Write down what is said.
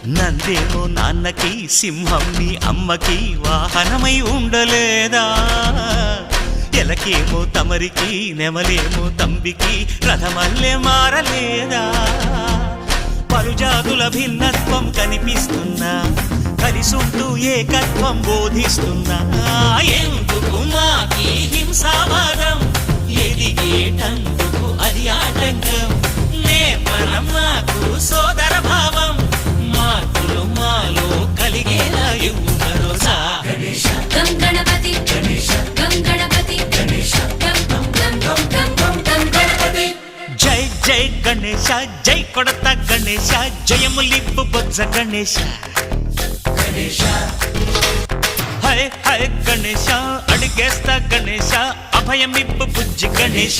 నందేమో నాన్నకి సింహం నీ అమ్మకి వాహనమై ఉండలేదా ఎలకేమో తమరికి నెమలేమో తంబికి రథమల్లే మారలేదా పలుజాతుల భిన్నత్వం కనిపిస్తున్నా కలిసుంటూ ఏకత్వం బోధిస్తున్నా ఎందుకు మాకి హింసావాదం ఎదిగేటందుకు అది ఆటంకం నేపరం మాకు సోదర భావం మార్పులు మాలో కలిగేలా ఇవ్వు భరోసా గం గణపతి గం గణపతి గం గణపతి జై జై గణేశ జై కొడత గణేశ జయములిప్పు బొజ్జ గణేశ హై హై గణేశ అడిగేస్తా గణేశ అభయమిప్పు బుజ్జి గణేశ